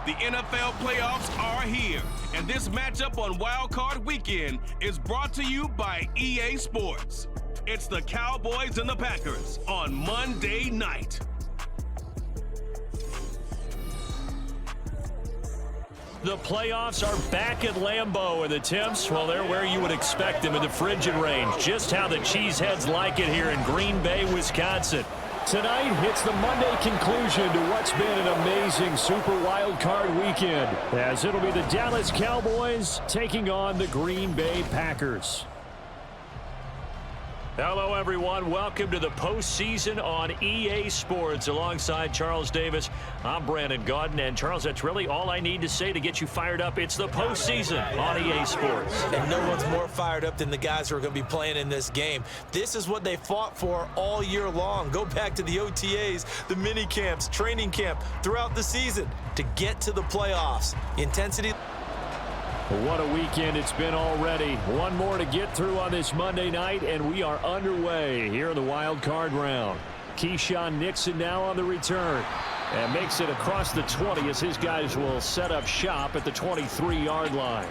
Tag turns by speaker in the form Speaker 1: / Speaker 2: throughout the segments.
Speaker 1: The NFL playoffs are here, and this matchup on Wild Card Weekend is brought to you by EA Sports. It's the Cowboys and the Packers on Monday night.
Speaker 2: The playoffs are back at Lambeau, and the temps, well, they're where you would expect them in the frigid range. Just how the Cheeseheads like it here in Green Bay, Wisconsin.
Speaker 3: Tonight, it's the Monday conclusion to what's been an amazing Super Wild Card weekend, as it'll be the Dallas Cowboys taking on the Green Bay Packers.
Speaker 2: Hello, everyone. Welcome to the postseason on EA Sports. Alongside Charles Davis, I'm Brandon Gaudin. And, Charles, that's really all I need to say to get you fired up. It's the postseason on EA Sports.
Speaker 4: And no one's more fired up than the guys who are going to be playing in this game. This is what they fought for all year long. Go back to the OTAs, the mini camps, training camp throughout the season to get to the playoffs. Intensity.
Speaker 3: What a weekend it's been already. One more to get through on this Monday night, and we are underway here in the wild card round. Keyshawn Nixon now on the return and makes it across the 20 as his guys will set up shop at the 23-yard line.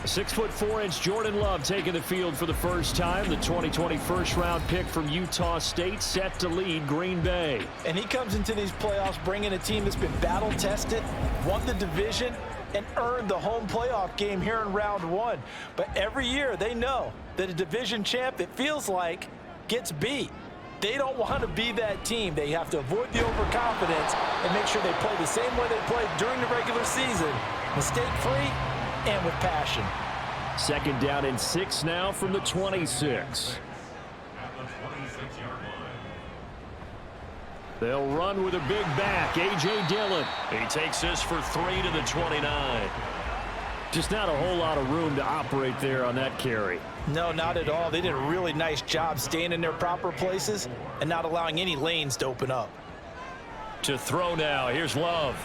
Speaker 3: 6'4" Jordan Love taking the field for the first time. The 2020 first-round pick from Utah State set to lead Green Bay.
Speaker 5: And he comes into these playoffs bringing a team that's been battle-tested, won the division, and earned the home playoff game here in round one. But every year they know that a division champ, it feels like, gets beat. They don't want to be that team. They have to avoid the overconfidence and make sure they play the same way they played during the regular season, mistake-free and with passion.
Speaker 3: Second down and 6 now from the 26. They'll run with a big back, A.J. Dillon.
Speaker 2: He takes this for 3 to the 29.
Speaker 3: Just not a whole lot of room to operate there on that carry.
Speaker 5: No, not at all. They did a really nice job staying in their proper places and not allowing any lanes to open up.
Speaker 2: To throw now, here's Love.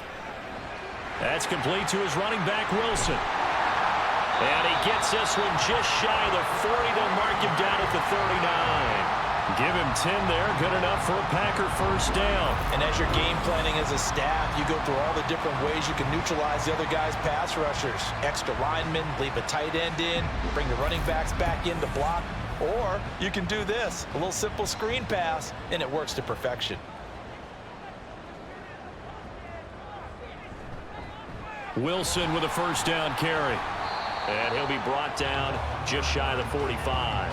Speaker 2: That's complete to his running back, Wilson. And he gets this one just shy of the 40. They'll mark him down at the 39. Give him 10 there. Good enough for a Packer first down.
Speaker 5: And as you're game planning as a staff, you go through all the different ways you can neutralize the other guy's pass rushers. Extra linemen, leave a tight end in, bring the running backs back in to block. Or you can do this, a little simple screen pass, and it works to perfection.
Speaker 2: Wilson with a first down carry. And he'll be brought down just shy of the 45.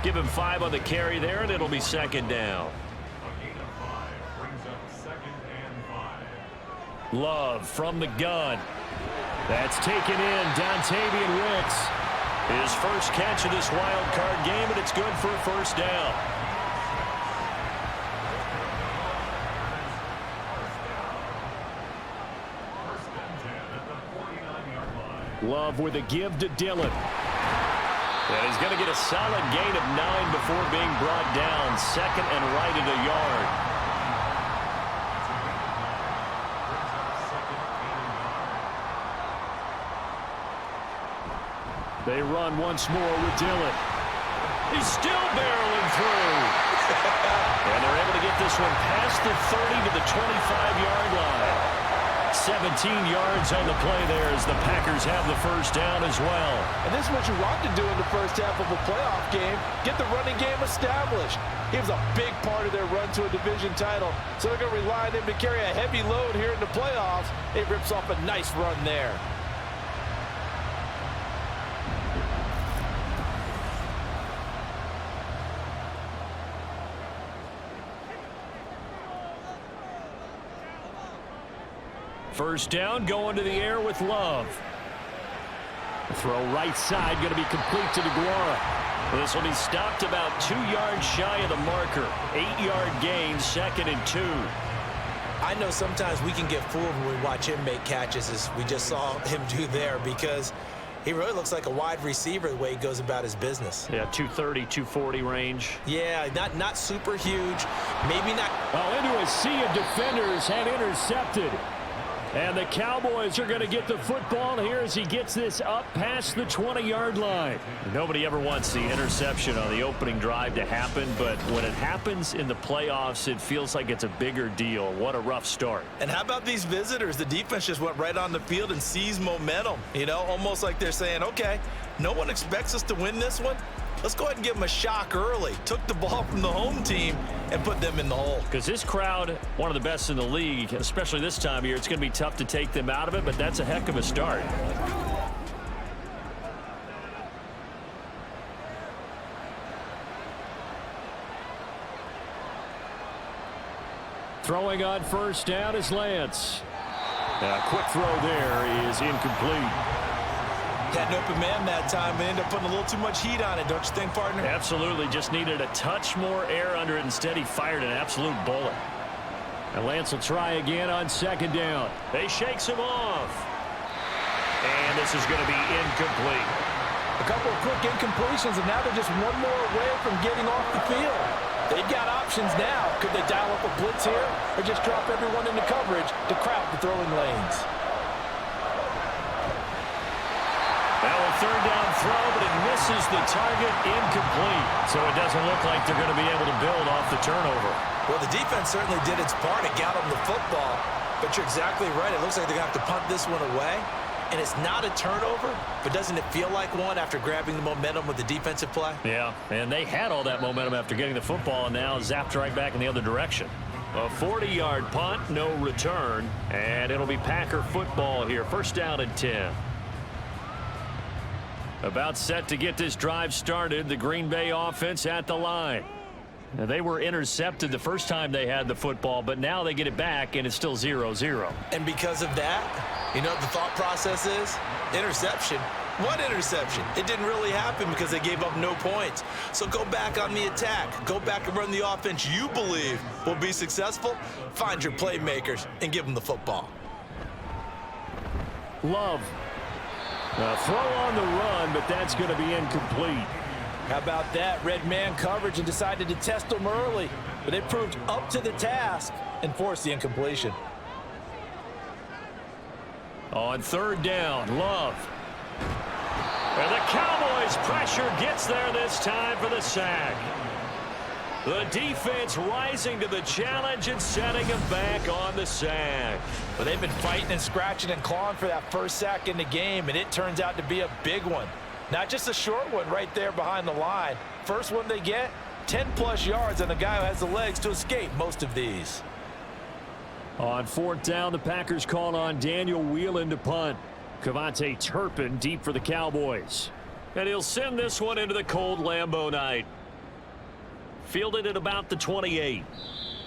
Speaker 2: Give him 5 on the carry there, and it'll be second down. Love from the gun. That's taken in. Dontavian Wicks. His first catch of this wild card game, and it's good for a first down.
Speaker 3: Love with a give to Dillon.
Speaker 2: And he's going to get a solid gain of 9 before being brought down. Second and right at a yard.
Speaker 3: They run once more with Dillon.
Speaker 2: He's still barreling through. And they're able to get this one past the 30 to the 25-yard line. 17 yards on the play there as the Packers have the first down as well.
Speaker 5: And this is what you want to do in the first half of a playoff game, get the running game established. He was a big part of their run to a division title, so they're going to rely on him to carry a heavy load here in the playoffs. It rips off a nice run there.
Speaker 2: First down, going to the air with Love.
Speaker 3: Throw right side, going to be complete to DeGuara.
Speaker 2: This will be stopped about 2 yards shy of the marker. 8-yard gain, 2nd and 2.
Speaker 4: I know sometimes we can get fooled when we watch him make catches, as we just saw him do there, because he really looks like a wide receiver the way he goes about his business.
Speaker 2: Yeah, 230, 240 range.
Speaker 4: Yeah, not super huge. Maybe not.
Speaker 3: Well, into a sea of defenders and intercepted. And the Cowboys are going to get the football here as he gets this up past the 20-yard line.
Speaker 2: Nobody ever wants the interception on the opening drive to happen, but when it happens in the playoffs, it feels like it's a bigger deal. What a rough start.
Speaker 4: And how about these visitors? The defense just went right on the field and seized momentum. You know, almost like they're saying, okay, no one expects us to win this one. Let's go ahead and give them a shock early. Took the ball from the home team and put them in the hole.
Speaker 2: Because this crowd, one of the best in the league, especially this time of year, it's going to be tough to take them out of it, but that's a heck of a start.
Speaker 3: Throwing on first down is Lance. A quick throw there is incomplete.
Speaker 4: Had an open man that time, but ended up putting a little too much heat on it, don't you think, partner?
Speaker 2: Absolutely. Just needed a touch more air under it. Instead, he fired an absolute bullet.
Speaker 3: And Lance will try again on second down.
Speaker 2: They shakes him off. And this is going to be incomplete.
Speaker 5: A couple of quick incompletions, and now they're just one more away from getting off the field. They've got options now. Could they dial up a blitz here or just drop everyone into coverage to crowd the throwing lanes?
Speaker 2: Now a third down throw, but it misses the target, incomplete. So it doesn't look like they're going to be able to build off the turnover.
Speaker 4: Well, the defense certainly did its part. It got them the football. But you're exactly right. It looks like they're going to have to punt this one away. And it's not a turnover, but doesn't it feel like one after grabbing the momentum with the defensive play?
Speaker 2: Yeah, and they had all that momentum after getting the football and now zapped right back in the other direction. A 40-yard punt, no return, and it'll be Packer football here. First down and 10. About set to get this drive started, the Green Bay offense at the line. Now, they were intercepted the first time they had the football, but now they get it back, and it's still 0-0.
Speaker 4: And because of that, you know what the thought process is? Interception. What interception? It didn't really happen because they gave up no points. So go back on the attack. Go back and run the offense you believe will be successful. Find your playmakers and give them the football.
Speaker 3: Love. A throw on the run, but that's going to be incomplete.
Speaker 5: How about that? Red man coverage and decided to test them early. But they proved up to the task and forced the incompletion.
Speaker 2: On third down, Love. And the Cowboys pressure gets there this time for the sack. The defense rising to the challenge and setting him back on the sack.
Speaker 5: But they've been fighting and scratching and clawing for that first sack in the game, and it turns out to be a big one. Not just a short one right there behind the line. First one they get, 10-plus yards, and the guy who has the legs to escape most of these.
Speaker 3: On fourth down, the Packers call on Daniel Whelan to punt. Cavante Turpin deep for the Cowboys.
Speaker 2: And he'll send this one into the cold Lambeau night. Fielded at about the 28.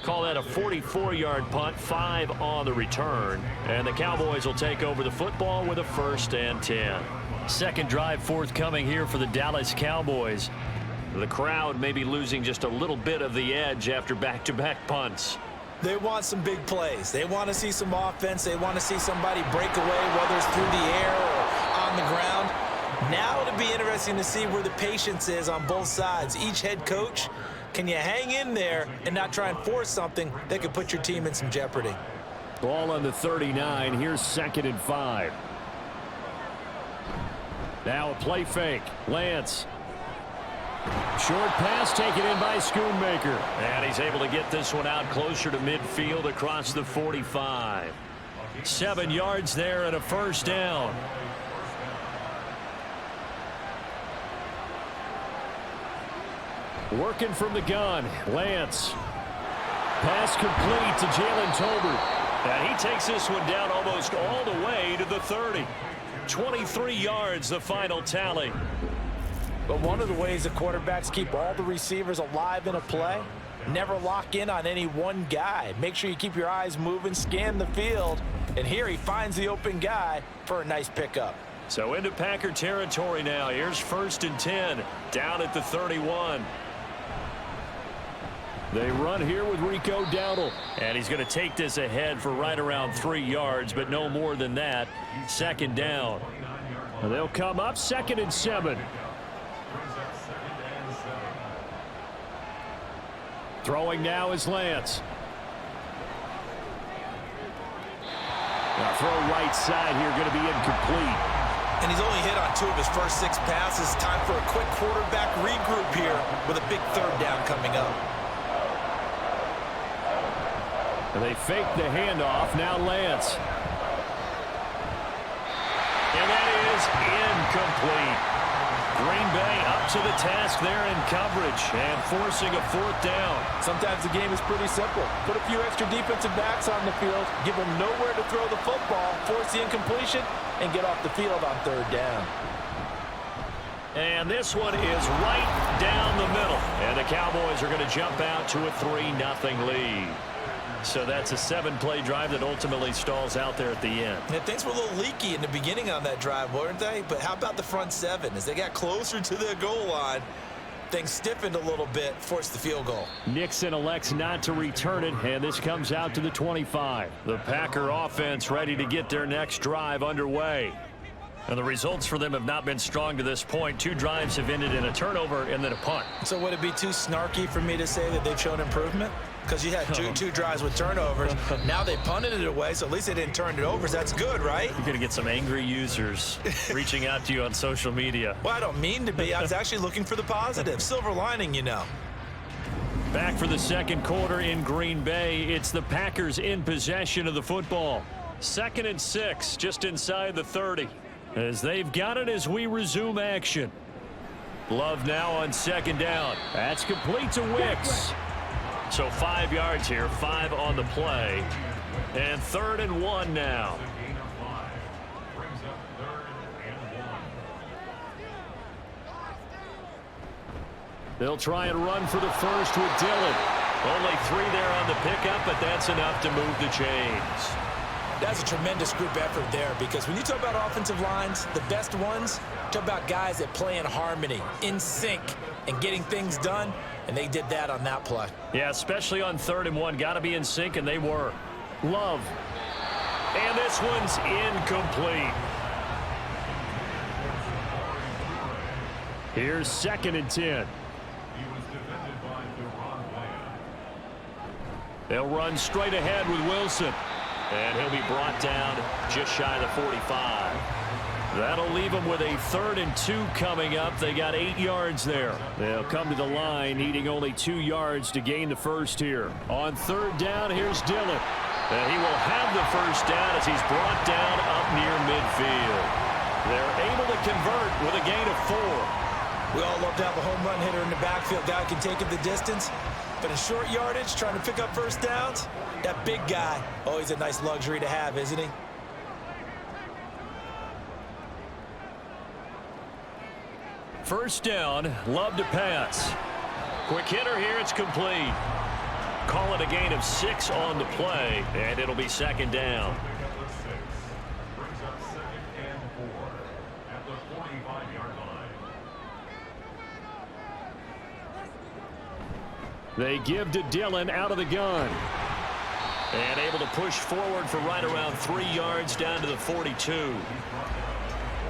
Speaker 2: Call that a 44-yard punt, 5 on the return. And the Cowboys will take over the football with a 1st and 10. Second drive forthcoming here for the Dallas Cowboys. The crowd may be losing just a little bit of the edge after back-to-back punts.
Speaker 4: They want some big plays. They want to see some offense. They want to see somebody break away, whether it's through the air or on the ground. Now it'll be interesting to see where the patience is on both sides. Each head coach, can you hang in there and not try and force something that could put your team in some jeopardy?
Speaker 3: Ball on the 39. Here's 2nd and 5. Now a play fake. Lance. Short pass taken in by Schoonmaker.
Speaker 2: And he's able to get this one out closer to midfield across the 45. 7 yards there and a 1st down.
Speaker 3: Working from the gun. Lance. Pass complete to Jalen Tolbert.
Speaker 2: And he takes this one down almost all the way to the 30. 23 yards, the final tally.
Speaker 5: But one of the ways the quarterbacks keep all the receivers alive in a play, never lock in on any one guy. Make sure you keep your eyes moving, scan the field, and here he finds the open guy for a nice pickup.
Speaker 2: So into Packer territory now. Here's 1st and 10, down at the 31.
Speaker 3: They run here with Rico Dowdle.
Speaker 2: And he's going to take this ahead for right around 3 yards, but no more than that. 2nd down.
Speaker 3: And they'll come up 2nd and 7. Throwing now is Lance. Throw right side here going to be incomplete.
Speaker 4: And he's only hit on 2 of his first 6 passes. Time for a quick quarterback regroup here with a big 3rd down coming up.
Speaker 3: And they fake the handoff. Now Lance. And that is incomplete. Green Bay up to the task there in coverage and forcing a 4th down.
Speaker 5: Sometimes the game is pretty simple. Put a few extra defensive backs on the field, give them nowhere to throw the football, force the incompletion, and get off the field on 3rd down.
Speaker 2: And this one is right down the middle. And the Cowboys are going to jump out to a 3-0 lead. So that's a 7-play drive that ultimately stalls out there at the end.
Speaker 4: Yeah, things were a little leaky in the beginning on that drive, weren't they? But how about the front 7? As they got closer to the goal line, things stiffened a little bit, forced the field goal.
Speaker 3: Nixon elects not to return it, and this comes out to the 25.
Speaker 2: The Packer offense ready to get their next drive underway. And the results for them have not been strong to this point. 2 drives have ended in a turnover and then a punt.
Speaker 4: So would it be too snarky for me to say that they've shown improvement? Because you had two drives with turnovers. Now they punted it away, so at least they didn't turn it over. So that's good, right?
Speaker 2: You're going to get some angry users reaching out to you on social media.
Speaker 4: Well, I don't mean to be. I was actually looking for the positive. Silver lining, you know.
Speaker 3: Back for the 2nd quarter in Green Bay. It's the Packers in possession of the football. 2nd and 6, just inside the 30. As they've got it as we resume action. Love now on 2nd down. That's complete to Wicks.
Speaker 2: So 5 yards here, 5 on the play. And 3rd and 1 now.
Speaker 3: They'll try and run for the first with Dillon.
Speaker 2: Only 3 there on the pickup, but that's enough to move the chains.
Speaker 4: That's a tremendous group effort there, because when you talk about offensive lines, the best ones, talk about guys that play in harmony, in sync, and getting things done, and they did that on that play.
Speaker 2: Yeah, especially on 3rd and 1. Got to be in sync, and they were.
Speaker 3: Love.
Speaker 2: And this one's incomplete.
Speaker 3: Here's 2nd and 10. They'll run straight ahead with Wilson.
Speaker 2: And he'll be brought down just shy of the 45.
Speaker 3: That'll leave them with a 3rd and 2 coming up. They got 8 yards there. They'll come to the line, needing only 2 yards to gain the first here. On 3rd down, here's Dillon.
Speaker 2: And he will have the first down as he's brought down up near midfield. They're able to convert with a gain of 4.
Speaker 4: We all love to have a home run hitter in the backfield. Guy can take it the distance. But in short yardage, trying to pick up first downs, that big guy, always a nice luxury to have, isn't he?
Speaker 3: First down, Love to pass.
Speaker 2: Quick hitter here, it's complete. Call it a gain of 6 on the play, and it'll be 2nd down.
Speaker 3: They give to Dillon out of the gun.
Speaker 2: And able to push forward for right around 3 yards down to the 42.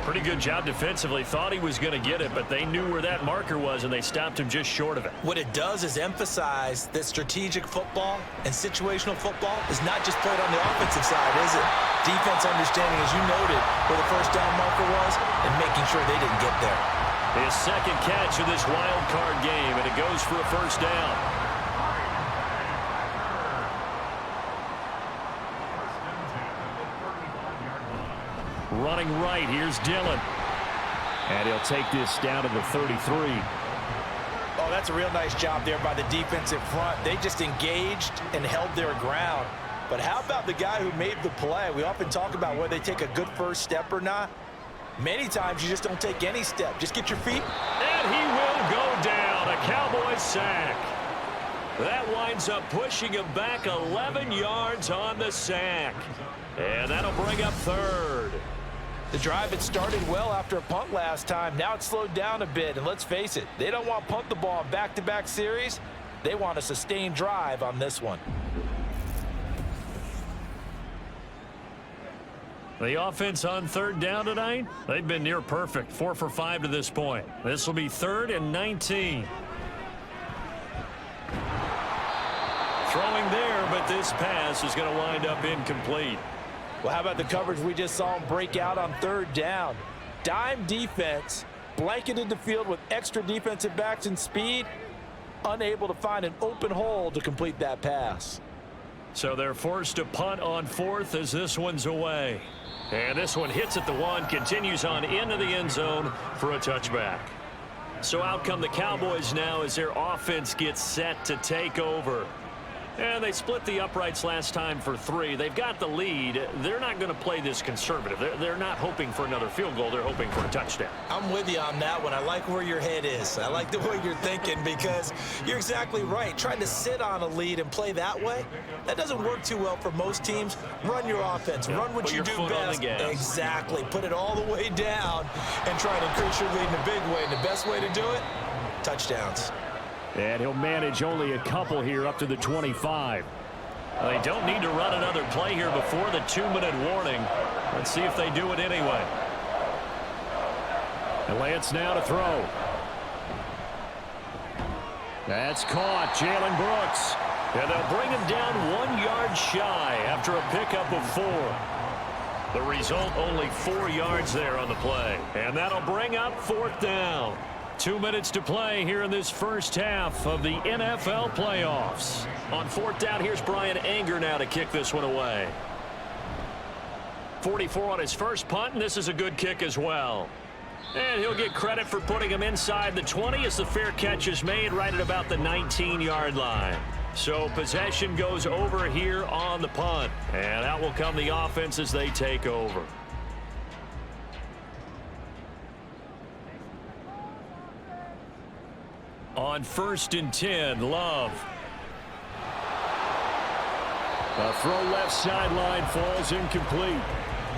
Speaker 2: Pretty good job defensively. Thought he was going to get it, but they knew where that marker was, and they stopped him just short of it.
Speaker 4: What it does is emphasize that strategic football and situational football is not just played on the offensive side, is it? Defense understanding, as you noted, where the first down marker was and making sure they didn't get there.
Speaker 2: His 2nd catch of this wild card game, and it goes for a first down.
Speaker 3: Running right, here's Dillon. And he'll take this down to the 33.
Speaker 5: Oh, that's a real nice job there by the defensive front. They just engaged and held their ground. But how about the guy who made the play? We often talk about whether they take a good first step or not. Many times you just don't take any step. Just get your feet.
Speaker 2: And he will go down. A Cowboys sack. That winds up pushing him back 11 yards on the sack. And that'll bring up 3rd.
Speaker 5: The drive had started well after a punt last time. Now it's slowed down a bit. And let's face it, they don't want to punt the ball in back-to-back series. They want a sustained drive on this one.
Speaker 2: The offense on 3rd down tonight, they've been near perfect. 4 for 5 to this point. This will be 3rd and 19. Throwing there, but this pass is going to wind up incomplete.
Speaker 5: Well, how about the coverage we just saw him break out on third down? Dime defense, blanketed the field with extra defensive backs and speed, unable to find an open hole to complete that pass.
Speaker 2: So they're forced to punt on fourth as this one's away. And this one hits at the one, continues on into the end zone for a touchback. So out come the Cowboys now as their offense gets set to take over. And they split the uprights last time for 3. They've got the lead. They're not going to play this conservative. They're not hoping for another field goal. They're hoping for a touchdown.
Speaker 4: I'm with you on that one. I like where your head is. I like the way you're thinking because you're exactly right. Trying to sit on a lead and play that way, that doesn't work too well for most teams. Run your offense. Run what you do best. Exactly. Put it all the way down and try to increase your lead in a big way. And the best way to do it, touchdowns.
Speaker 3: And he'll manage only a couple here up to the 25.
Speaker 2: They don't need to run another play here before the 2-minute warning. Let's see if they do it anyway.
Speaker 3: And Lance now to throw. That's caught. Jalen Brooks.
Speaker 2: And they'll bring him down 1 yard shy after a pickup of 4. The result, only 4 yards there on the play. And that'll bring up 4th down. 2 minutes to play here in this first half of the NFL playoffs. On 4th down, here's Brian Anger now to kick this one away. 44 on his first punt, and this is a good kick as well. And he'll get credit for putting him inside the 20 as the fair catch is made right at about the 19-yard line. So possession goes over here on the punt. And out will come the offense as they take over. On 1st and 10, Love.
Speaker 3: A throw left sideline falls incomplete.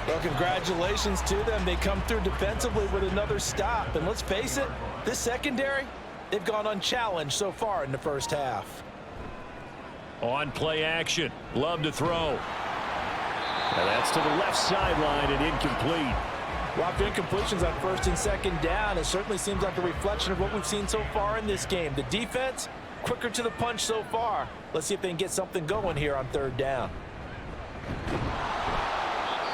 Speaker 5: Well, congratulations to them. They come through defensively with another stop. And let's face it, this secondary, they've gone unchallenged so far in the first half.
Speaker 2: On play action, Love to throw.
Speaker 3: And that's to the left sideline and incomplete.
Speaker 5: Well, after incompletions on 1st and 2nd down, it certainly seems like a reflection of what we've seen so far in this game. The defense, quicker to the punch so far. Let's see if they can get something going here on 3rd down.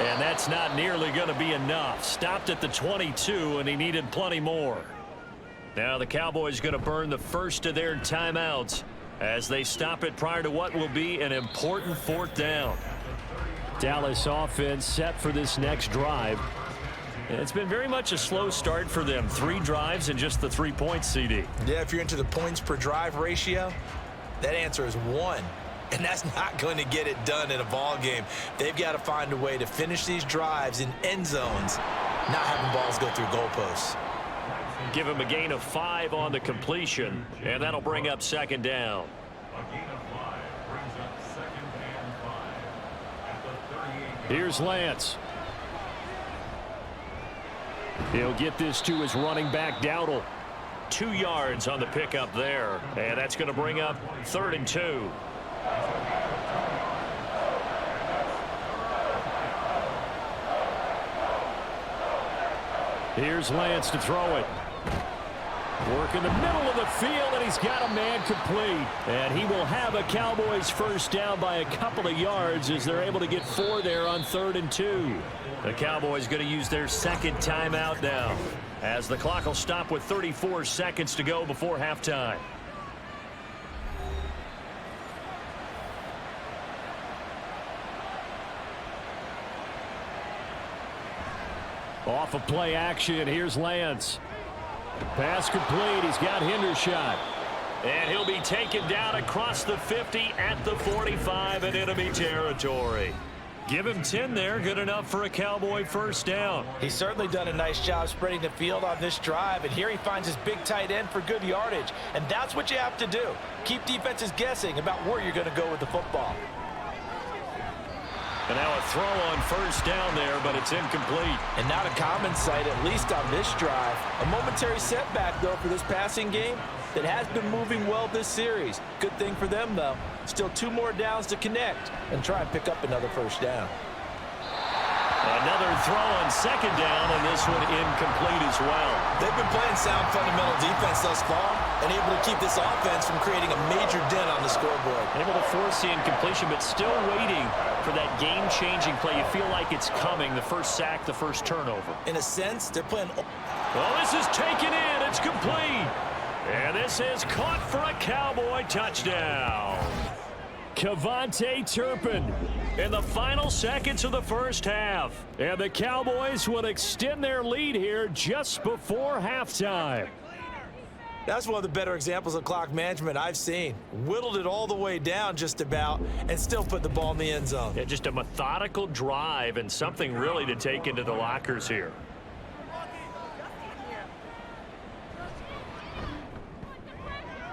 Speaker 2: And that's not nearly going to be enough. Stopped at the 22, and he needed plenty more. Now the Cowboys going to burn the first of their timeouts as they stop it prior to what will be an important 4th down.
Speaker 3: Dallas offense set for this next drive.
Speaker 2: It's been very much a slow start for them. 3 drives and just the 3 points, CD.
Speaker 4: Yeah, if you're into the points per drive ratio, that answer is 1. And that's not going to get it done in a ball game. They've got to find a way to finish these drives in end zones, not having balls go through goalposts.
Speaker 2: Give him a gain of 5 on the completion, and that'll bring up 2nd down.
Speaker 3: Here's Lance. He'll get this to his running back, Dowdle.
Speaker 2: 2 yards on the pickup there, and that's going to bring up 3rd and 2.
Speaker 3: Here's Lance to throw it. Work in the middle of the field, and he's got a man complete. And he will have a Cowboys first down by a couple of yards as they're able to get 4 there on 3rd and 2.
Speaker 2: The Cowboys going to use their 2nd timeout now as the clock will stop with 34 seconds to go before halftime.
Speaker 3: Off of play action, here's Lance. Pass complete. He's got Hendershot.
Speaker 2: And he'll be taken down across the 50 at the 45 in enemy territory. Give him 10 there. Good enough for a Cowboy first down.
Speaker 5: He's certainly done a nice job spreading the field on this drive. And here he finds his big tight end for good yardage. And that's what you have to do. Keep defenses guessing about where you're going to go with the football.
Speaker 2: And now a throw on first down there, but it's incomplete.
Speaker 5: And not a common sight, at least on this drive. A momentary setback, though, for this passing game that has been moving well this series. Good thing for them, though. Still 2 more downs to connect and try and pick up another first down.
Speaker 2: Another throw on 2nd down, and this one incomplete as well.
Speaker 4: They've been playing sound fundamental defense thus far and able to keep this offense from creating a major dent on the scoreboard.
Speaker 5: avoid.
Speaker 2: Able to force the incompletion, but still waiting for that game-changing play. You feel like it's coming, the first sack, the first turnover.
Speaker 4: In a sense, they're playing...
Speaker 2: Well, this is taken in. It's complete. And this is caught for a Cowboy touchdown. Kevontae Turpin in the final seconds of the first half. And the Cowboys will extend their lead here just before halftime.
Speaker 4: That's one of the better examples of clock management I've seen. Whittled it all the way down just about and still put the ball in the end zone.
Speaker 2: Yeah, just a methodical drive and something really to take into the lockers here.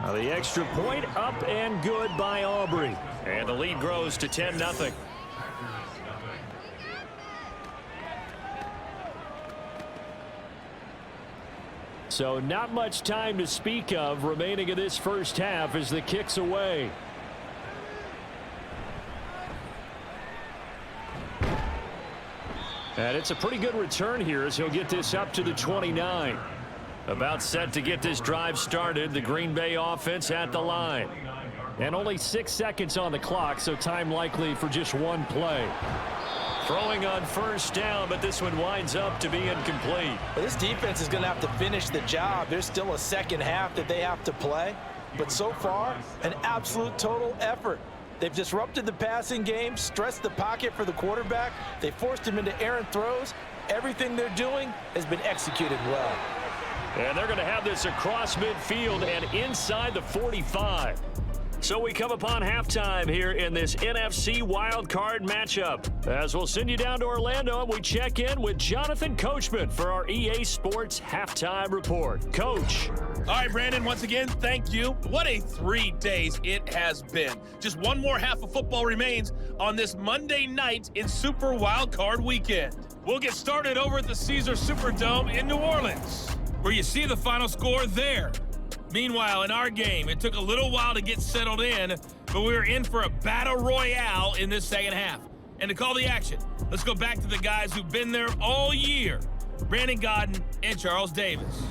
Speaker 2: Now the extra point up and good by Aubrey. And the lead grows to 10-0. So not much time to speak of remaining in this first half as the kick's away. And it's a pretty good return here as he'll get this up to the 29. About set to get this drive started. The Green Bay offense at the line. And only 6 seconds on the clock, so time likely for just one play. Throwing on first down, but this one winds up to be incomplete.
Speaker 5: Well, this defense is going to have to finish the job. There's still a second half that they have to play. But so far, an absolute total effort. They've disrupted the passing game, stressed the pocket for the quarterback. They forced him into errant throws. Everything they're doing has been executed well.
Speaker 2: And they're going to have this across midfield and inside the 45. So we come upon halftime here in this NFC wildcard matchup. As we'll send you down to Orlando, and we check in with Jonathan Coachman for our EA Sports Halftime Report. Coach.
Speaker 6: All right, Brandon, once again, thank you. What a 3 days it has been. Just one more half of football remains on this Monday night in Super Wildcard Weekend. We'll get started over at the Caesars Superdome in New Orleans, where you see the final score there. Meanwhile, in our game, it took a little while to get settled in, but we were in for a battle royale in this second half. And to call the action, let's go back to the guys who've been there all year, Brandon Godden and Charles Davis.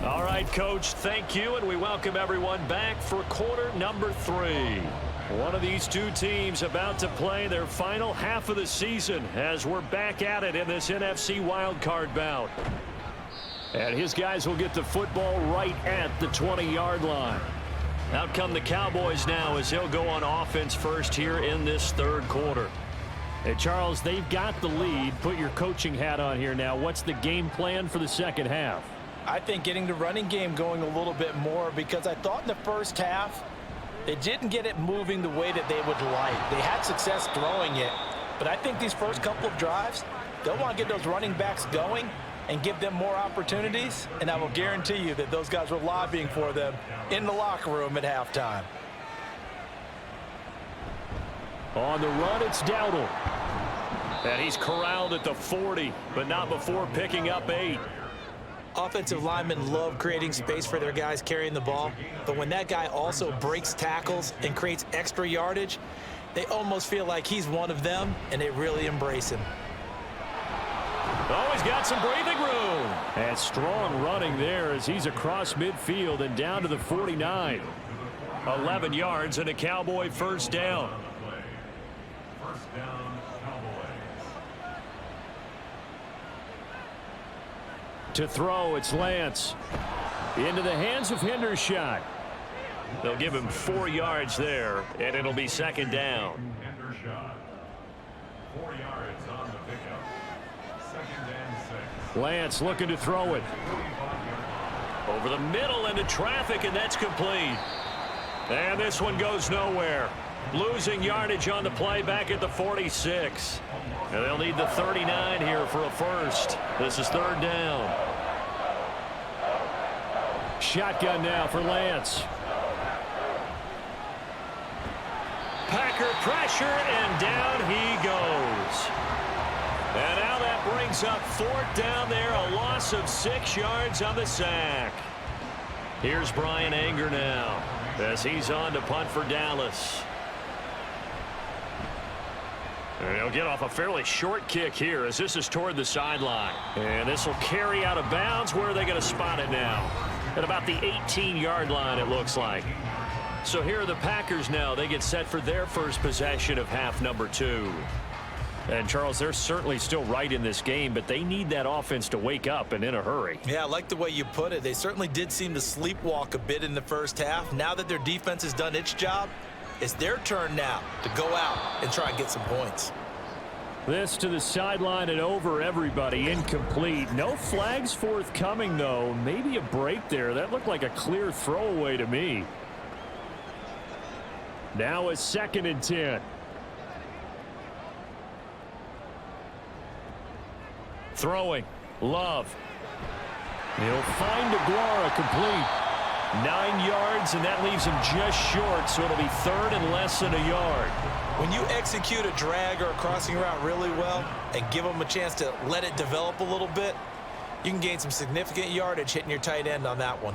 Speaker 2: All right, Coach, thank you, and we welcome everyone back for quarter number 3. One of these two teams about to play their final half of the season as we're back at it in this NFC wildcard bout. And his guys will get the football right at the 20-yard line. Out come the Cowboys now as he'll go on offense first here in this third quarter.
Speaker 3: Hey, Charles, they've got the lead. Put your coaching hat on here now. What's the game plan for the second half?
Speaker 5: I think getting the running game going a little bit more, because I thought in the first half they didn't get it moving the way that they would like. They had success throwing it, but I think these first couple of drives, they'll want to get those running backs going and give them more opportunities, and I will guarantee you that those guys were lobbying for them in the locker room at halftime.
Speaker 3: On the run, it's Dowdle.
Speaker 2: And he's corralled at the 40, but not before picking up 8.
Speaker 4: Offensive linemen love creating space for their guys carrying the ball, but when that guy also breaks tackles and creates extra yardage, they almost feel like he's one of them, and they really embrace him.
Speaker 2: Oh, he's got some breathing room.
Speaker 3: And strong running there as he's across midfield and down to the 49.
Speaker 2: 11 yards and a Cowboy first down.
Speaker 3: To throw, it's Lance. Into the hands of Hendershot.
Speaker 2: They'll give him 4 yards there, and it'll be second down.
Speaker 7: 4 yards on the pickup. Second and 6.
Speaker 3: Lance looking to throw it.
Speaker 2: Over the middle into traffic, and that's complete. And this one goes nowhere. Losing yardage on the play back at the 46. And they'll need the 39 here for a first. This is third down.
Speaker 3: Shotgun now for Lance.
Speaker 2: Packer pressure, and down he goes. And now that brings up fourth down there, a loss of 6 yards on the sack. Here's Brian Anger now as he's on to punt for Dallas. And he'll get off a fairly short kick here as this is toward the sideline. And this will carry out of bounds. Where are they going to spot it now? At about the 18-yard line, it looks like. So here are the Packers now. They get set for their first possession of half number 2. And, Charles, they're certainly still right in this game, but they need that offense to wake up and in a hurry.
Speaker 4: Yeah, I like the way you put it. They certainly did seem to sleepwalk a bit in the first half. Now that their defense has done its job, it's their turn now to go out and try and get some points.
Speaker 3: This to the sideline and over everybody. Incomplete. No flags forthcoming, though. Maybe a break there. That looked like a clear throwaway to me. Now a 2nd and 10. Throwing. Love. He'll find DeGuara complete. 9 yards, and that leaves him just short, so it'll be 3rd and less than a yard.
Speaker 4: When you execute a drag or a crossing route really well and give them a chance to let it develop a little bit, you can gain some significant yardage hitting your tight end on that one.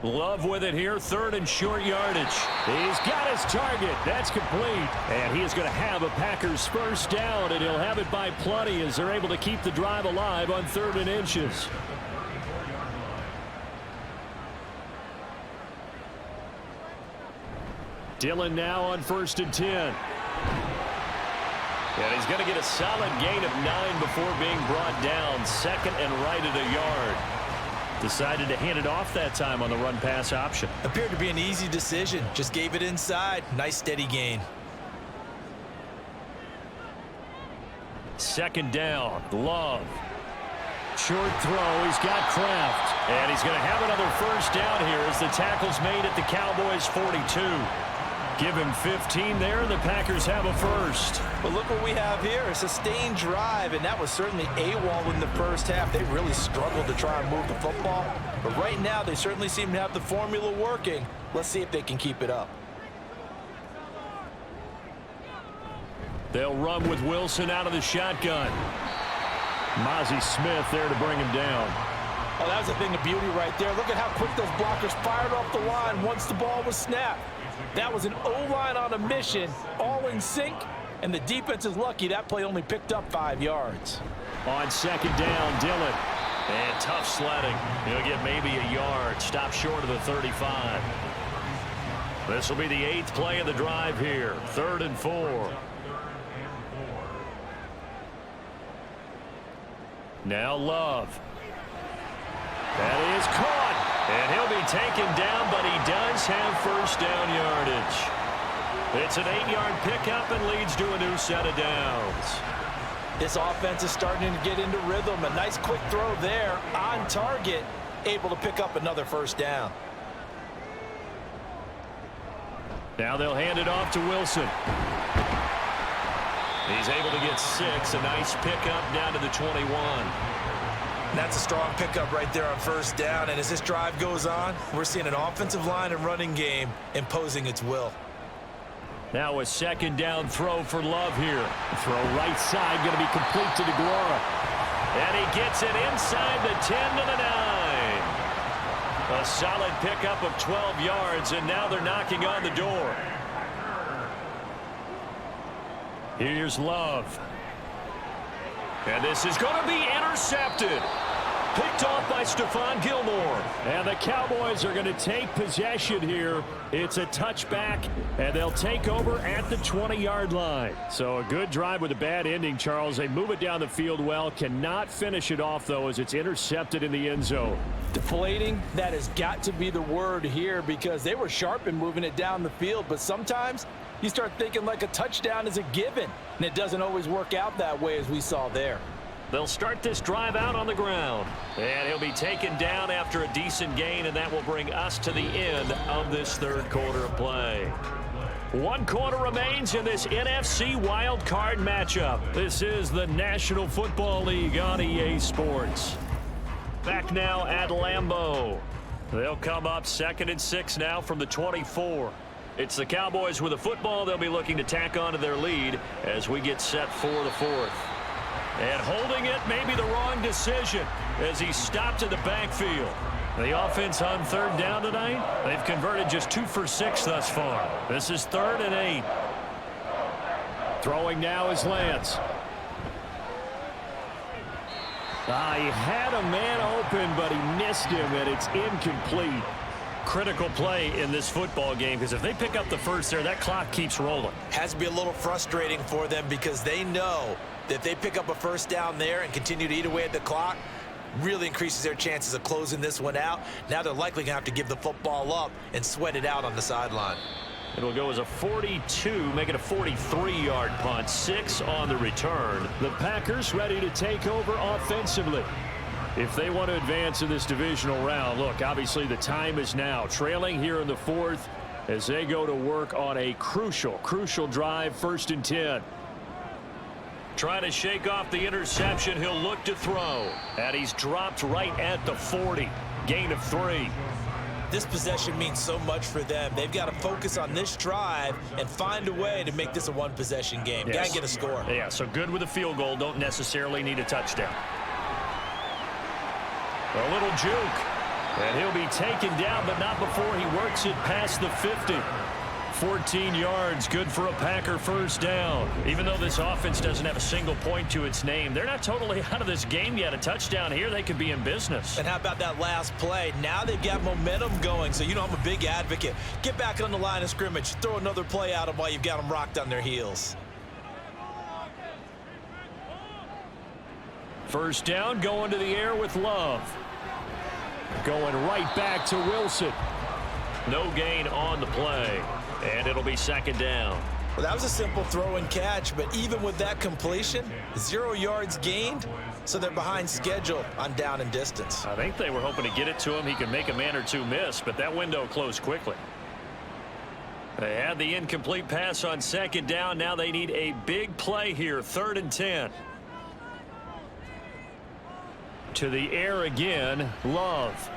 Speaker 3: Love with it here, 3rd and short yardage. He's got his target. That's complete. And he is going to have a Packers first down, and he'll have it by plenty as they're able to keep the drive alive on 3rd and inches. Dillon now on 1st and 10. And he's going to get a solid gain of 9 before being brought down. 2nd and right at a yard. Decided to hand it off that time on the run-pass option.
Speaker 4: Appeared to be an easy decision. Just gave it inside. Nice steady gain.
Speaker 3: 2nd down. Love. Short throw. He's got Kraft. And he's going to have another first down here as the tackle's made at the Cowboys' 42. Give him 15 there, and the Packers have a first.
Speaker 5: But look what we have here, a sustained drive, and that was certainly AWOL in the first half. They really struggled to try and move the football. But right now, they certainly seem to have the formula working. Let's see if they can keep it up.
Speaker 3: They'll run with Wilson out of the shotgun. Mozzie Smith there to bring him down.
Speaker 5: Oh, that was a thing of beauty right there. Look at how quick those blockers fired off the line once the ball was snapped. That was an O-line on a mission, all in sync, and the defense is lucky that play only picked up 5 yards.
Speaker 3: On 2nd down, Dillon.
Speaker 2: And tough sledding. He'll get maybe a yard. Stop short of the 35.
Speaker 3: This will be the 8th play of the drive here. 3rd and 4. Now Love. That is caught. And he'll be taken down, but he does have first down yardage. It's an 8-yard pickup and leads to a new set of downs.
Speaker 5: This offense is starting to get into rhythm. A nice quick throw there on target, able to pick up another first down.
Speaker 3: Now they'll hand it off to Wilson.
Speaker 2: He's able to get 6. A nice pickup down to the 21.
Speaker 4: That's a strong pickup right there on first down. And as this drive goes on, we're seeing an offensive line and running game imposing its will.
Speaker 3: Now a 2nd down throw for Love here. Throw right side, going to be complete to DeGuara.
Speaker 2: And he gets it inside the 10 to the 9. A solid pickup of 12 yards, and now they're knocking on the door.
Speaker 3: Here's Love.
Speaker 2: And this is going to be intercepted.
Speaker 3: Picked off by Stephon Gilmore. And the Cowboys are going to take possession here. It's a touchback, and they'll take over at the 20-yard line. So a good drive with a bad ending, Charles. They move it down the field well. Cannot finish it off, though, as it's intercepted in the end zone.
Speaker 5: Deflating, that has got to be the word here because they were sharp in moving it down the field. But sometimes you start thinking like a touchdown is a given, and it doesn't always work out that way as we saw there.
Speaker 2: They'll start this drive out on the ground. And he'll be taken down after a decent gain, and that will bring us to the end of this third quarter of play. 1 quarter remains in this NFC wild card matchup. This is the National Football League on EA Sports. Back now at Lambeau. They'll come up 2nd and 6 now from the 24. It's the Cowboys with the football. They'll be looking to tack onto their lead as we get set for the 4th. And holding it may be the wrong decision as he stopped in the backfield. The offense on 3rd down tonight, they've converted just 2 for 6 thus far. This is 3rd and 8.
Speaker 3: Throwing now is Lance. He had a man open, but he missed him, and it's incomplete.
Speaker 2: critical play in this football game, because if they pick up the first there, that clock keeps rolling.
Speaker 4: Has to be a little frustrating for them because they know that if they pick up a first down there and continue to eat away at the clock, really increases their chances of closing this one out. Now they're likely going to have to give the football up and sweat it out on the sideline.
Speaker 2: It'll go as a 42, make it a 43-yard punt, 6 on the return.
Speaker 3: The Packers ready to take over offensively. If they want to advance in this divisional round, look, obviously the time is now. Trailing here in the fourth as they go to work on a crucial drive, 1st and 10.
Speaker 2: Trying to shake off the interception. He'll look to throw. And he's dropped right at the 40. Gain of 3.
Speaker 4: This possession means so much for them. They've got to focus on this drive and find a way to make this a one-possession game.
Speaker 2: Yes.
Speaker 4: Got to get a score.
Speaker 2: Yeah, so good with a field goal. Don't necessarily need a touchdown. A little juke. And he'll be taken down, but not before he works it past the 50. 14 yards, good for a Packer first down. Even though this offense doesn't have a single point to its name, they're not totally out of this game yet. A touchdown here, they could be in business.
Speaker 4: And how about that last play? Now they've got momentum going, so you know I'm a big advocate. Get back on the line of scrimmage. Throw another play at them while you've got them rocked on their heels.
Speaker 3: First down, going to the air with Love. Going right back to Wilson.
Speaker 2: No gain on the play. And it'll be 2nd down.
Speaker 4: Well, that was a simple throw and catch, but even with that completion, 0 yards gained, so they're behind schedule on down and distance.
Speaker 2: I think they were hoping to get it to him. He could make a man or two miss, but that window closed quickly. They had the incomplete pass on 2nd down. Now they need a big play here, 3rd and 10.
Speaker 3: To the air again, Love.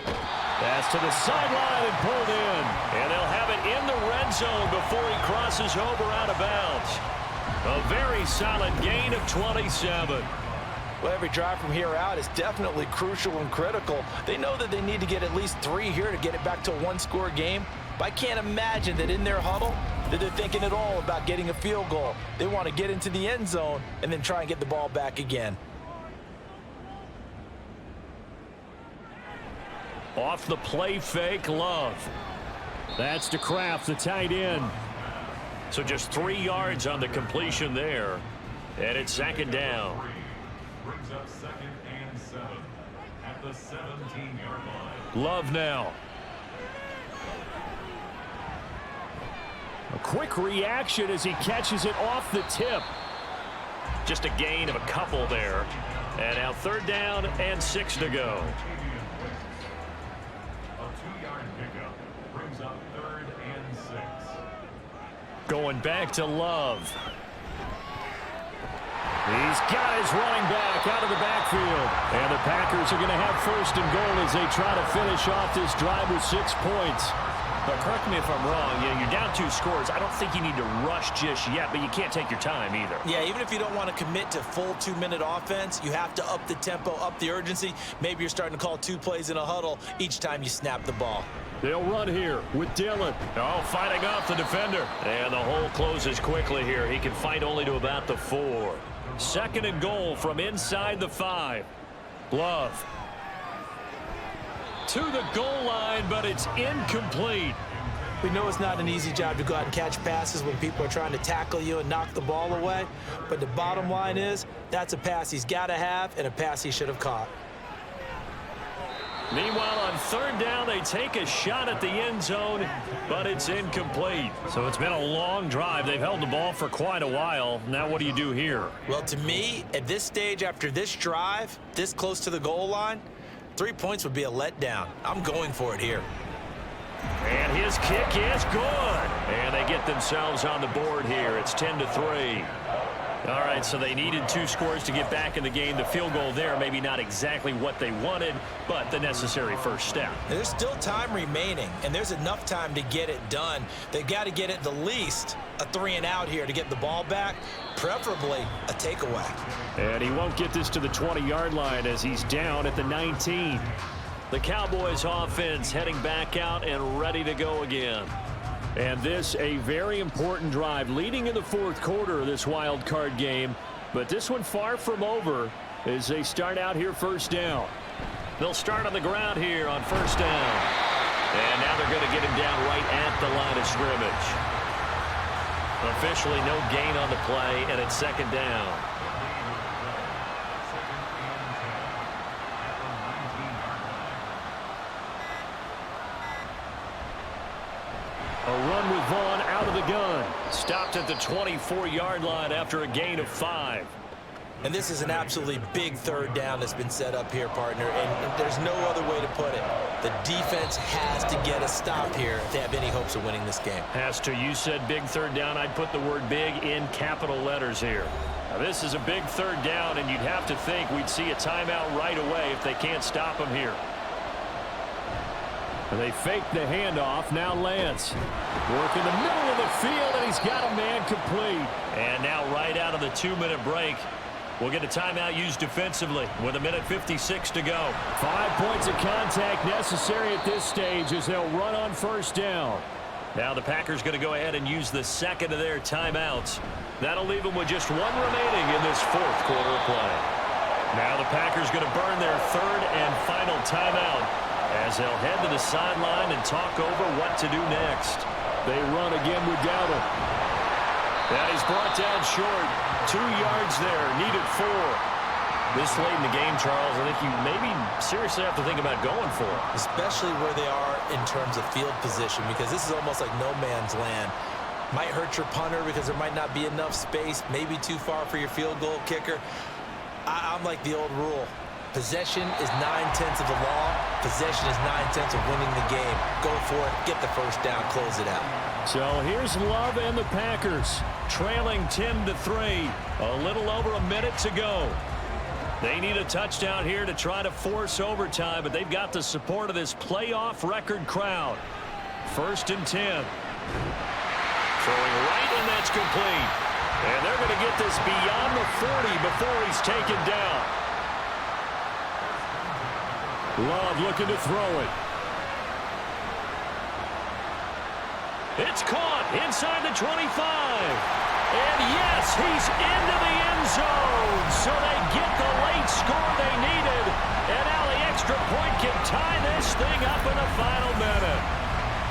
Speaker 3: Pass to the sideline and pulled in.
Speaker 2: And they'll have it in the red zone before he crosses over out of bounds. A very solid gain of 27.
Speaker 5: Well, every drive from here out is definitely crucial and critical. They know that they need to get at least 3 here to get it back to a one-score game. But I can't imagine that in their huddle that they're thinking at all about getting a field goal. They want to get into the end zone and then try and get the ball back again.
Speaker 3: Off the play fake, Love. That's to Kraft, the tight end.
Speaker 2: So just 3 yards on the completion there. And it's 2nd down.
Speaker 7: Brings up 2nd and 7 at the 17-yard line.
Speaker 3: Love now. A quick reaction as he catches it off the tip.
Speaker 2: Just a gain of a couple there. And now 3rd down and 6 to go.
Speaker 3: Going back to Love. He's got his running back out of the backfield. And the Packers are going to have 1st and goal as they try to finish off this drive with 6 points.
Speaker 2: But correct me if I'm wrong. You're down 2 scores. I don't think you need to rush just yet, but you can't take your time either.
Speaker 4: Yeah, even if you don't want to commit to full 2-minute offense, you have to up the tempo, up the urgency. Maybe you're starting to call 2 plays in a huddle each time you snap the ball.
Speaker 3: They'll run here with Dillon.
Speaker 2: Oh, fighting off the defender. And the hole closes quickly here. He can fight only to about the 4.
Speaker 3: 2nd and goal from inside the 5. Love. To the goal line, but it's incomplete.
Speaker 5: We know it's not an easy job to go out and catch passes when people are trying to tackle you and knock the ball away. But the bottom line is, that's a pass he's got to have and a pass he should have caught.
Speaker 2: Meanwhile, on 3rd down, they take a shot at the end zone, but it's incomplete. So it's been a long drive. They've held the ball for quite a while. Now what do you do here?
Speaker 4: Well, to me, at this stage, after this drive, this close to the goal line, 3 points would be a letdown. I'm going for it here.
Speaker 2: And his kick is good. And they get themselves on the board here. It's 10-3. All right, so they needed 2 scores to get back in the game. The field goal there, maybe not exactly what they wanted, but the necessary first step.
Speaker 4: There's still time remaining, and there's enough time to get it done. They've got to get at the least a 3-and-out here to get the ball back, preferably a takeaway.
Speaker 3: And he won't get this to the 20-yard line as he's down at the 19.
Speaker 2: The Cowboys offense heading back out and ready to go again.
Speaker 3: And this a very important drive leading in the 4th quarter of this wild card game. But this one far from over as they start out here 1st down.
Speaker 2: They'll start on the ground here on first down. And now they're going to get him down right at the line of scrimmage. Officially no gain on the play, and it's second down.
Speaker 3: A run with Vaughn out of the gun. Stopped at the 24-yard line after a gain of 5.
Speaker 4: And this is an absolutely big third down that's been set up here, partner, and there's no other way to put it. The defense has to get a stop here if they have any hopes of winning this game.
Speaker 2: Has to. You said big third down. I'd put the word big in capital letters here. Now, this is a big third down, and you'd have to think we'd see a timeout right away if they can't stop him here.
Speaker 3: They fake the handoff. Now Lance. Work in the middle of the field, and he's got a man complete.
Speaker 2: And now right out of the 2-minute break, we'll get a timeout used defensively with 1:56 to go.
Speaker 3: 5 points of contact necessary at this stage as they'll run on first down.
Speaker 2: Now the Packers going to go ahead and use the second of their timeouts. That'll leave them with just one remaining in this fourth quarter of play. Now the Packers going to burn their third and final timeout as they'll head to the sideline and talk over what to do next.
Speaker 3: They run again with Dowdle.
Speaker 2: That he's brought down short. 2 yards there, needed 4. This late in the game, Charles, I think you maybe seriously have to think about going for it.
Speaker 4: Especially where they are in terms of field position, because this is almost like no man's land. Might hurt your punter because there might not be enough space, maybe too far for your field goal kicker. I'm like the old rule. Possession is 9/10 of the law. Possession is 9/10 of winning the game. Go for it, get the first down, close it out.
Speaker 3: So here's Love and the Packers
Speaker 2: trailing 10-3. A little over a minute to go. They need a touchdown here to try to force overtime, but they've got the support of this playoff record crowd. 1st and 10. Throwing right, and that's complete. And they're going to get this beyond the 40 before he's taken down.
Speaker 3: Love looking to throw it.
Speaker 2: It's caught inside the 25. And yes, he's into the end zone. So they get the late score they needed. And now the extra point can tie this thing up in the final minute.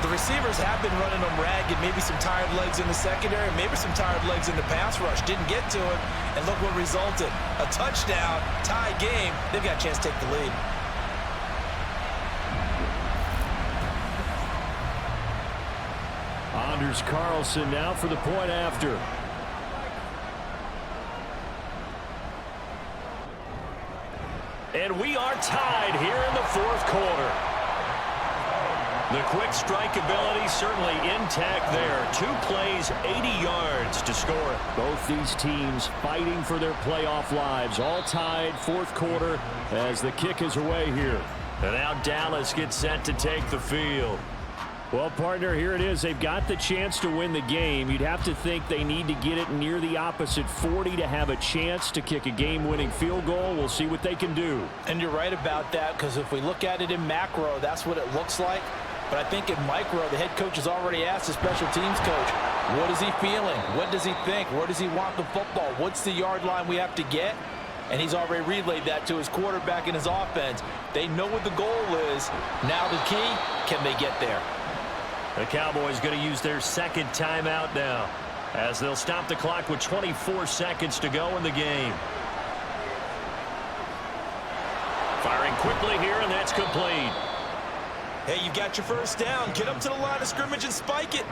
Speaker 4: The receivers have been running them ragged. Maybe some tired legs in the secondary, maybe some tired legs in the pass rush. Didn't get to him, and look what resulted. A touchdown, tie game. They've got a chance to take the lead.
Speaker 3: Anders Carlson now for the point after.
Speaker 2: And we are tied here in the fourth quarter. The quick strike ability certainly intact there. 2 plays, 80 yards to score it.
Speaker 3: Both these teams fighting for their playoff lives. All tied, fourth quarter as the kick is away here.
Speaker 2: And now Dallas gets set to take the field.
Speaker 3: Well, partner, here it is. They've got the chance to win the game. You'd have to think they need to get it near the opposite 40 to have a chance to kick a game-winning field goal. We'll see what they can do.
Speaker 5: And you're right about that, because if we look at it in macro, that's what it looks like. But I think in micro, the head coach has already asked the special teams coach, what is he feeling? What does he think? Where does he want the football? What's the yard line we have to get? And he's already relayed that to his quarterback and his offense. They know what the goal is. Now the key, can they get there?
Speaker 2: The Cowboys going to use their second timeout now as they'll stop the clock with 24 seconds to go in the game. Firing quickly here, and that's complete.
Speaker 4: Hey, you got your first down. Get up to the line of scrimmage and spike it.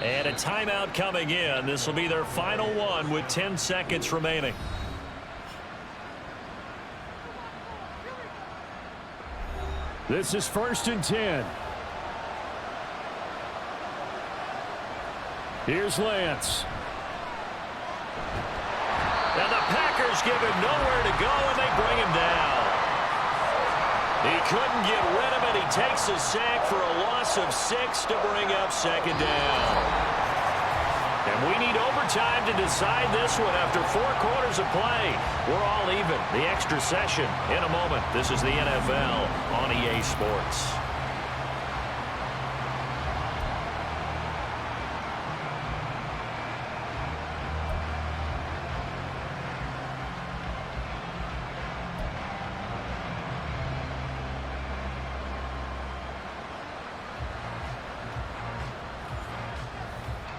Speaker 2: And a timeout coming in. This will be their final one with 10 seconds remaining.
Speaker 3: This is 1st and 10. Here's Lance.
Speaker 2: And the Packers give him nowhere to go, and they bring him down. He couldn't get rid of it. He takes a sack for a loss of 6 to bring up second down. And we need overtime to decide this one after 4 quarters of play. We're all even. The extra session in a moment. This is the NFL on EA Sports.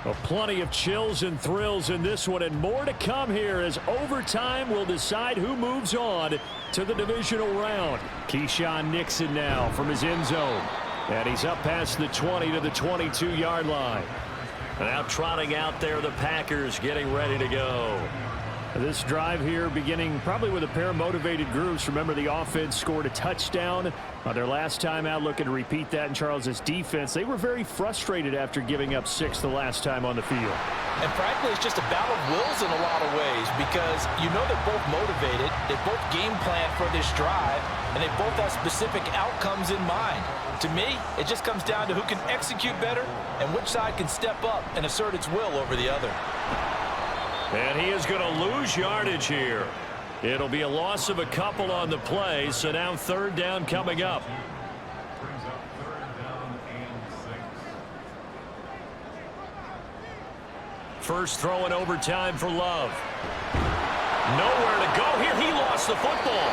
Speaker 3: Well, plenty of chills and thrills in this one, and more to come here as overtime will decide who moves on to the divisional round. Keyshawn Nixon now from his end zone. And he's up past the 20 to the 22-yard line.
Speaker 2: Now trotting out there, the Packers getting ready to go.
Speaker 3: This drive here beginning probably with a pair of motivated groups. Remember, the offense scored a touchdown on their last time out, looking to repeat that in Charles's defense. They were very frustrated after giving up 6 the last time on the field.
Speaker 5: And frankly, it's just a battle of wills in a lot of ways because you know they're both motivated, they both game plan for this drive, and they both have specific outcomes in mind. To me, it just comes down to who can execute better and which side can step up and assert its will over the other.
Speaker 2: And he is going to lose yardage here. It'll be a loss of a couple on the play, so now 3rd down coming up.
Speaker 7: Brings up 3rd down and 6.
Speaker 2: First throw in overtime for Love. Nowhere to go here. He lost the football.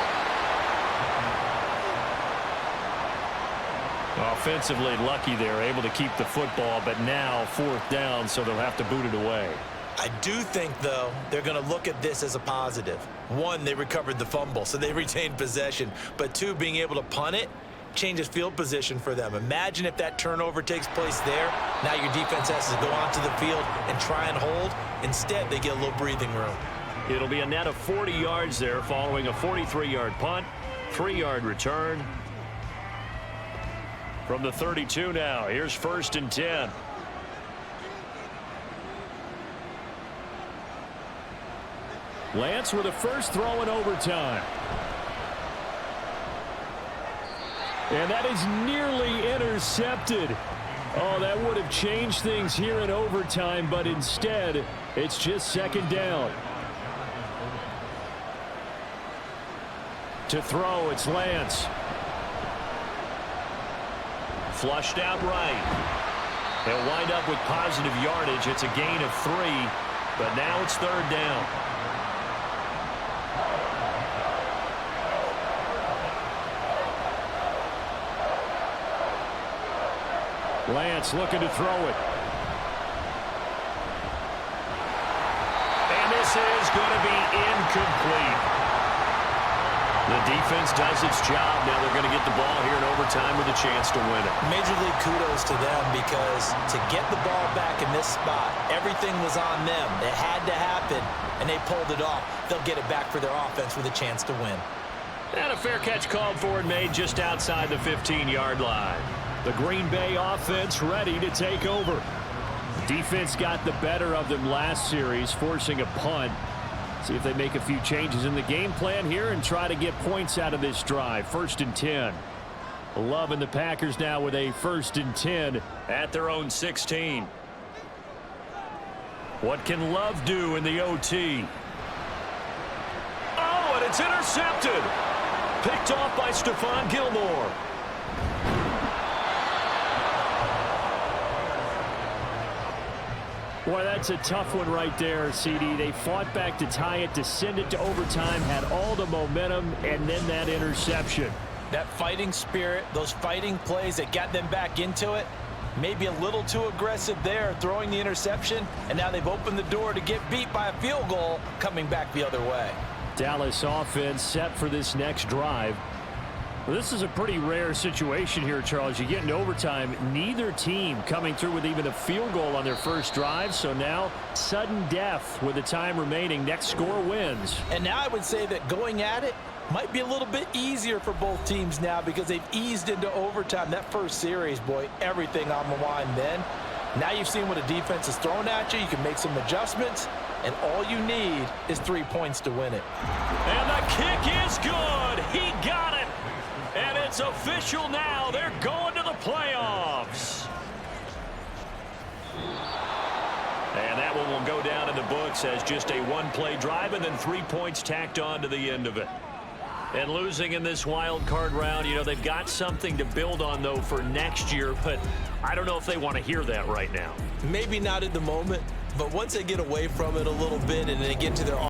Speaker 2: Offensively lucky there, able to keep the football, but now 4th down, so they'll have to boot it away.
Speaker 4: I do think, though, they're going to look at this as a positive. 1, they recovered the fumble, so they retained possession. But 2, being able to punt it changes field position for them. Imagine if that turnover takes place there. Now your defense has to go onto the field and try and hold. Instead, they get a little breathing room.
Speaker 2: It'll be a net of 40 yards there following a 43-yard punt, 3-yard return. From the 32 now, here's 1st and 10.
Speaker 3: Lance with a first throw in overtime. And that is nearly intercepted. Oh, that would have changed things here in overtime, but instead, it's just 2nd down. To throw, it's Lance.
Speaker 2: Flushed out right. They'll wind up with positive yardage. It's a gain of 3, but now it's 3rd down.
Speaker 3: Lance looking to throw it.
Speaker 2: And this is going to be incomplete. The defense does its job. Now they're going to get the ball here in overtime with a chance to win it.
Speaker 4: Major League kudos to them because to get the ball back in this spot, everything was on them. It had to happen, and they pulled it off. They'll get it back for their offense with a chance to win.
Speaker 2: And a fair catch called for and made just outside the 15-yard line.
Speaker 3: The Green Bay offense ready to take over. Defense got the better of them last series, forcing a punt. See if they make a few changes in the game plan here and try to get points out of this drive. 1st and 10. Love and the Packers now with a 1st and 10
Speaker 2: at their own 16. What can Love do in the OT? Oh, and it's intercepted. Picked off by Stephon Gilmore.
Speaker 3: Boy, that's a tough one right there, CD. They fought back to tie it, to send it to overtime, had all the momentum, and then that interception.
Speaker 5: That fighting spirit, those fighting plays that got them back into it, maybe a little too aggressive there, throwing the interception, and now they've opened the door to get beat by a field goal coming back the other way.
Speaker 3: Dallas offense set for this next drive. Well, this is a pretty rare situation here, Charles. You get into overtime, neither team coming through with even a field goal on their first drive. So now, sudden death with the time remaining. Next score wins.
Speaker 5: And now I would say that going at it might be a little bit easier for both teams now because they've eased into overtime. That first series, boy, everything on the line then. Now you've seen what a defense is throwing at you. You can make some adjustments, and all you need is 3 points to win it.
Speaker 2: And the kick is good. He got it. And it's official now. They're going to the playoffs. And that one will go down in the books as just a one-play drive and then 3 points tacked on to the end of it. And losing in this wild card round, you know, they've got something to build on, though, for next year. But I don't know if they want to hear that right now.
Speaker 4: Maybe not at the moment, but once they get away from it a little bit and they get to their